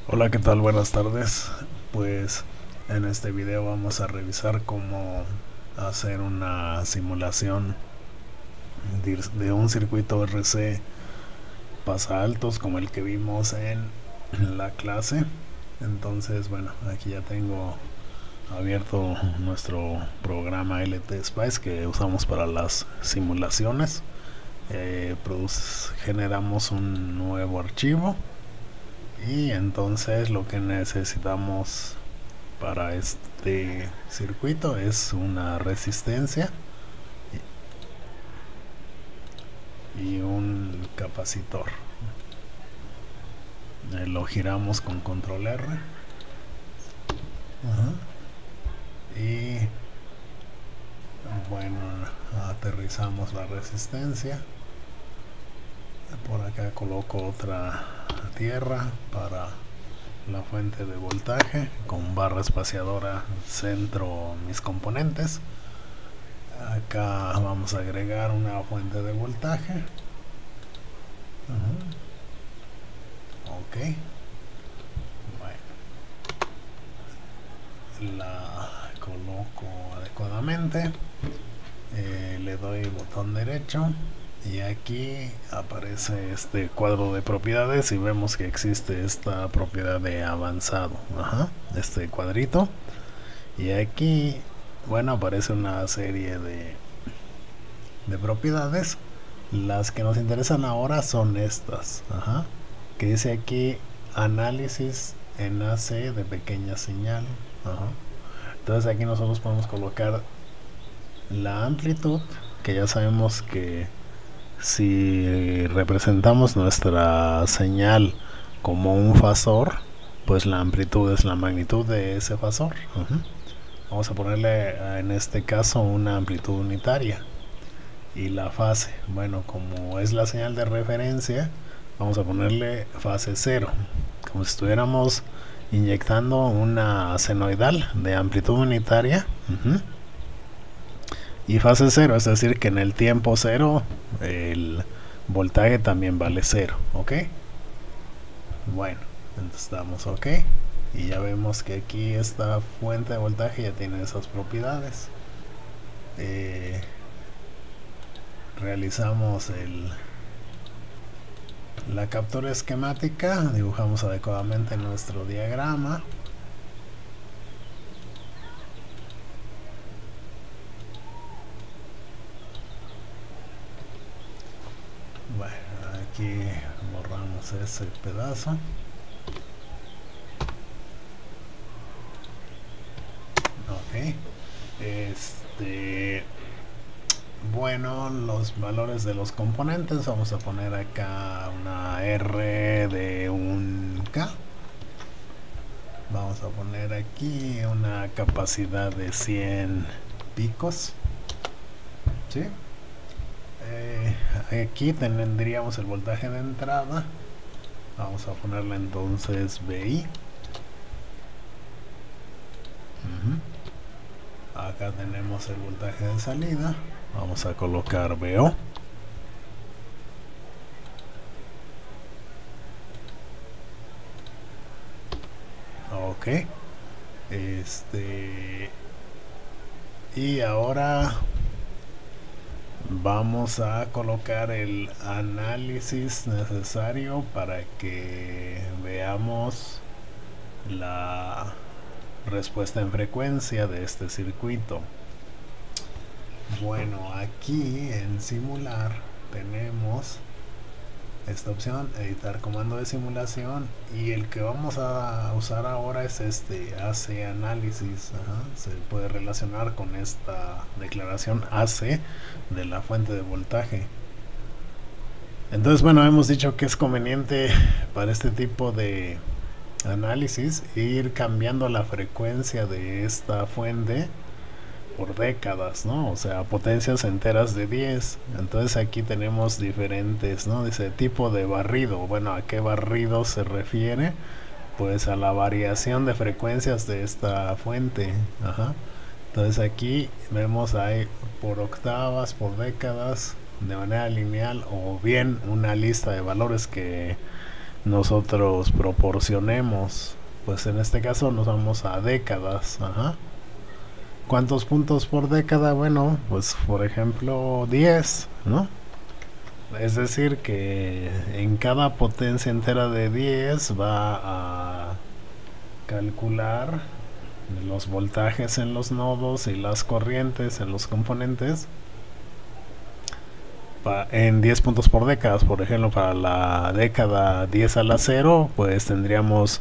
Hola, ¿qué tal? Buenas tardes. Pues en este video vamos a revisar cómo hacer una simulación de un circuito RC pasaltos como el que vimos en la clase. Entonces, bueno, aquí ya tengo abierto nuestro programa LT Spice que usamos para las simulaciones. Generamos un nuevo archivo y entonces lo que necesitamos para este circuito es una resistencia y un capacitor. Lo giramos con control R. Y bueno, aterrizamos la resistencia. Por acá coloco otra tierra para la fuente de voltaje con barra espaciadora, centro mis componentes. Acá vamos a agregar una fuente de voltaje. Ok, bueno, la coloco adecuadamente. Le doy botón derecho y aquí aparece este cuadro de propiedades y vemos que existe esta propiedad de avanzado, este cuadrito, y aquí, bueno, aparece una serie de propiedades. Las que nos interesan ahora son estas, que dice aquí análisis en AC de pequeña señal. Entonces aquí nosotros podemos colocar la amplitud, que ya sabemos que si representamos nuestra señal como un fasor, pues la amplitud es la magnitud de ese fasor. Vamos a ponerle en este caso una amplitud unitaria. Y la fase, bueno, como es la señal de referencia, vamos a ponerle fase 0, como si estuviéramos inyectando una senoidal de amplitud unitaria. Y fase 0, es decir que en el tiempo 0 el voltaje también vale 0, ¿ok? Bueno, entonces damos OK y ya vemos que aquí esta fuente de voltaje ya tiene esas propiedades. Realizamos la captura esquemática, dibujamos adecuadamente nuestro diagrama. Bueno, aquí borramos ese pedazo. Ok, bueno, los valores de los componentes, vamos a poner acá una R de un K. Vamos a poner aquí una capacidad de 100 picos. ¿Sí? Aquí tendríamos el voltaje de entrada. Vamos a ponerle entonces VI. Acá tenemos el voltaje de salida. Vamos a colocar VO. Ok. Y ahora vamos a colocar el análisis necesario para que veamos la respuesta en frecuencia de este circuito. Bueno, aquí en simular tenemos esta opción, editar comando de simulación, y el que vamos a usar ahora es este AC análisis. Se puede relacionar con esta declaración AC de la fuente de voltaje. Entonces, bueno, hemos dicho que es conveniente para este tipo de análisis ir cambiando la frecuencia de esta fuente por décadas, ¿no? O sea, potencias enteras de 10. Entonces aquí tenemos diferentes, ¿no? Dice tipo de barrido. Bueno, ¿a qué barrido se refiere? Pues a la variación de frecuencias de esta fuente. Entonces aquí vemos hay por octavas, por décadas, de manera lineal, o bien una lista de valores que nosotros proporcionemos. Pues en este caso nos vamos a décadas. Ajá. ¿Cuántos puntos por década? Bueno, pues por ejemplo 10, ¿no? Es decir que en cada potencia entera de 10 va a calcular los voltajes en los nodos y las corrientes en los componentes en 10 puntos por décadas. Por ejemplo, para la década 10 a la 0, pues tendríamos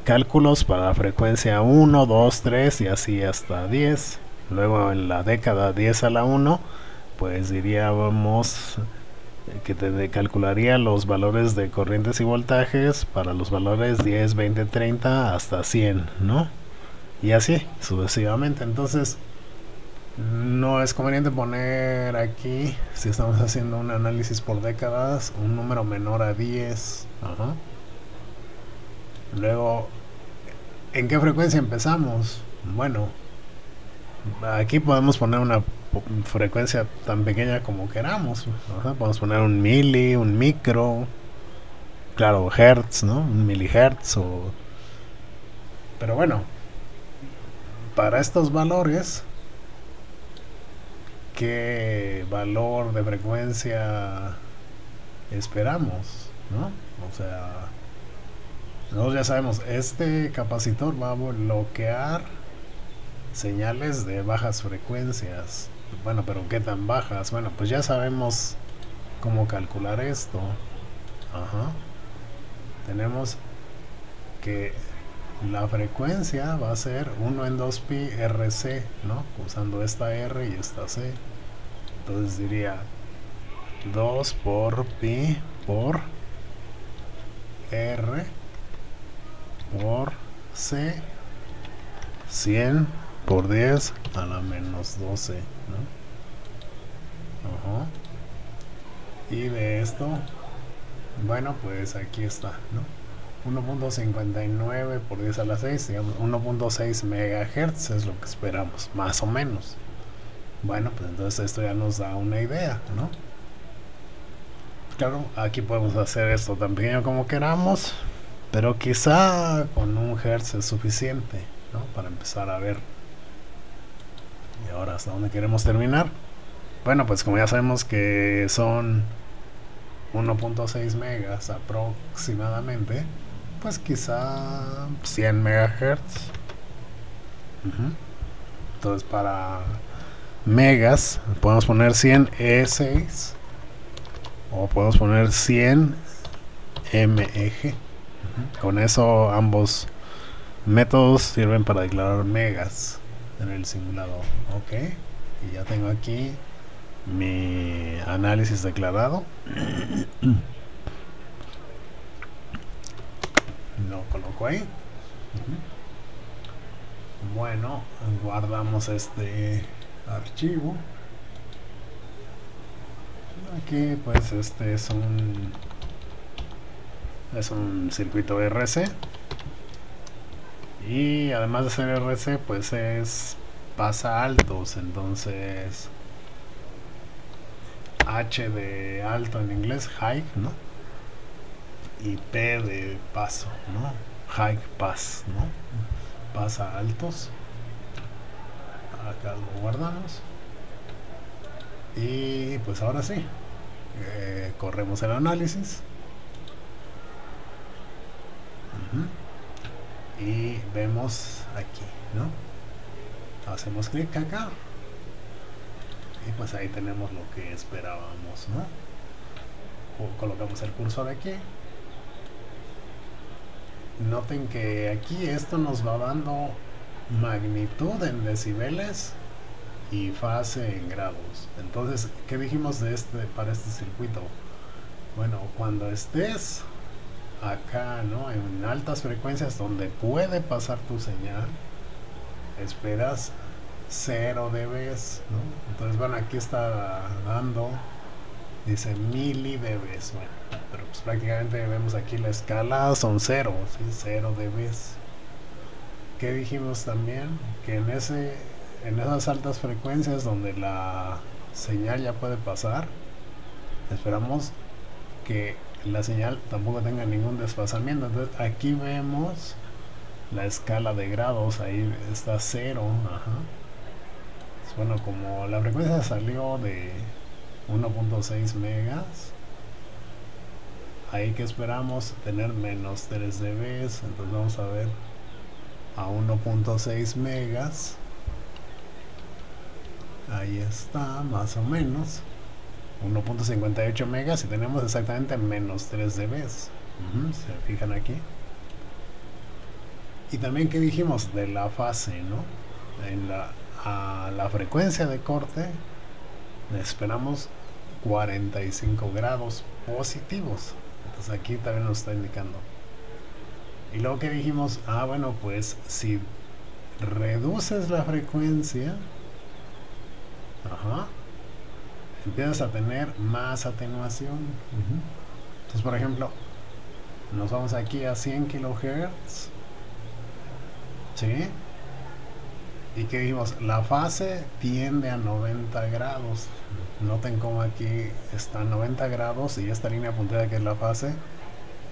cálculos para la frecuencia 1, 2, 3 y así hasta 10. Luego en la década 10 a la 1, pues diríamos que te calcularía los valores de corrientes y voltajes para los valores 10, 20, 30 hasta 100, ¿no? Y así sucesivamente. Entonces no es conveniente poner aquí, si estamos haciendo un análisis por décadas, un número menor a 10. Ajá. Luego, ¿en qué frecuencia empezamos? Bueno, aquí podemos poner una frecuencia tan pequeña como queramos. Ajá. Podemos poner un mili, un micro, claro, hertz, ¿no? Un milihertz o... Pero bueno, para estos valores, ¿qué valor de frecuencia esperamos? ¿No? O sea, nosotros ya sabemos, este capacitor va a bloquear señales de bajas frecuencias. Bueno, pero ¿qué tan bajas? Bueno, pues ya sabemos cómo calcular esto. Ajá. Tenemos que la frecuencia va a ser 1 en 2pi RC, ¿no? Usando esta R y esta C. Entonces diría 2 por pi por R por C, 100 por 10 a la menos 12, ¿no? Ajá. Y de esto, bueno, pues aquí está, ¿no? 1.59 por 10 a la 6, digamos 1.6 megahertz es lo que esperamos, más o menos. Bueno, pues entonces esto ya nos da una idea, ¿no? Claro, aquí podemos hacer esto tan pequeño como queramos, pero quizá con 1 Hz es suficiente, ¿no? Para empezar a ver. Y ahora, ¿hasta dónde queremos terminar? Bueno, pues como ya sabemos que son 1.6 megas aproximadamente, pues quizá 100 megahertz. Entonces para megas podemos poner 100 E6 o podemos poner 100 MEG. Con eso ambos métodos sirven para declarar megas en el simulador. Ok, y ya tengo aquí mi análisis declarado. Lo coloco ahí. Bueno, guardamos este archivo. Aquí pues este es un circuito RC, y además de ser RC pues pasa altos. Entonces H de alto en inglés, high, ¿no? Y P de paso, ¿no? High pass, ¿no? Pasa altos. Acá lo guardamos. Y pues ahora sí, corremos el análisis. Y vemos aquí, ¿no? Hacemos clic acá y pues ahí tenemos lo que esperábamos, ¿no? Colocamos el cursor aquí. Noten que aquí esto nos va dando magnitud en decibeles y fase en grados. Entonces, ¿qué dijimos para este circuito? Bueno, cuando estés acá, ¿no? En altas frecuencias donde puede pasar tu señal, esperas 0 dB, ¿no? Entonces, bueno, aquí está dando, dice mili dB, bueno, pero pues prácticamente vemos aquí la escala son 0, ¿sí? 0 dB. ¿Qué dijimos también? Que en esas altas frecuencias donde la señal ya puede pasar, esperamos que la señal tampoco tenga ningún desfasamiento. Entonces aquí vemos la escala de grados, ahí está 0. Ajá. Bueno, como la frecuencia salió de 1.6 megas, ahí que esperamos tener menos 3 dB. Entonces vamos a ver a 1.6 megas, ahí está más o menos 1.58 megas y tenemos exactamente menos 3 dB. Se fijan aquí. Y también que dijimos de la fase, ¿no? A la frecuencia de corte esperamos 45 grados positivos. Entonces aquí también nos está indicando. Y luego que dijimos, bueno, pues si reduces la frecuencia, empiezas a tener más atenuación. Entonces, por ejemplo, nos vamos aquí a 100 kHz, ¿sí? Y que dijimos, la fase tiende a 90 grados. Noten cómo aquí está 90 grados y esta línea punteada que es la fase,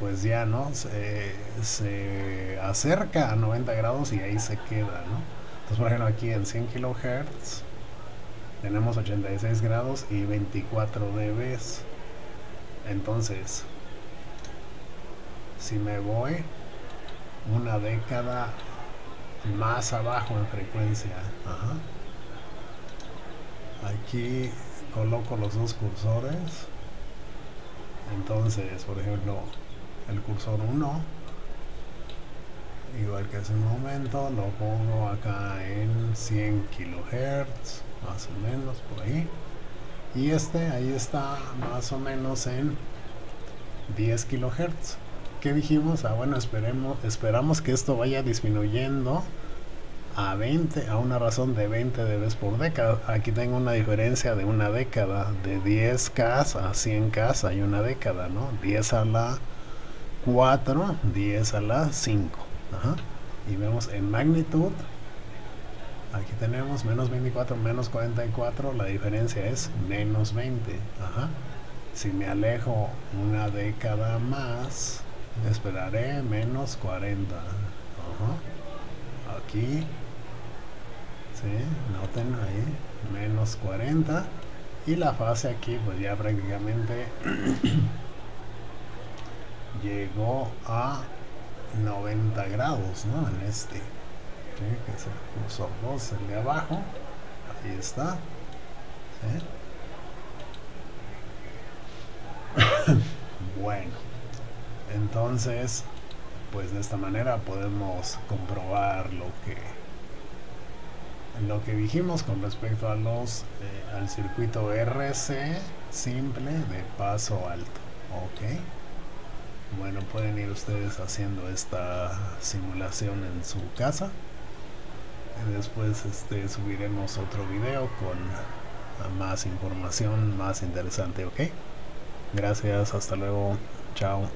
pues ya no se acerca a 90 grados y ahí se queda, ¿no? Entonces, por ejemplo, aquí en 100 kHz tenemos 86 grados y 24 dB. Entonces, si me voy una década más abajo en frecuencia, aquí coloco los dos cursores. Entonces, por ejemplo, el cursor 1, igual que hace un momento, lo pongo acá en 100 kHz, más o menos por ahí. Y ahí está más o menos en 10 kHz. ¿Qué dijimos? Bueno, esperamos que esto vaya disminuyendo a 20, a una razón de 20 dB por década. Aquí tengo una diferencia de una década, de 10K a 100K hay una década, ¿no? 10 a la 4, 10 a la 5. Y vemos en magnitud, aquí tenemos menos 24, menos 44, la diferencia es menos 20. Si me alejo una década más, esperaré menos 40. Aquí, ¿sí? Noten ahí, menos 40. Y la fase aquí, pues ya prácticamente llegó a 90 grados, ¿no? En ¿sí? Que es el cursor 2, el de abajo. Ahí está. ¿Sí? Bueno, entonces, pues de esta manera podemos comprobar lo que dijimos con respecto a al circuito RC simple de paso alto. Ok. Bueno, pueden ir ustedes haciendo esta simulación en su casa. Después subiremos otro video con más información más interesante. Ok. Gracias, hasta luego. Chao.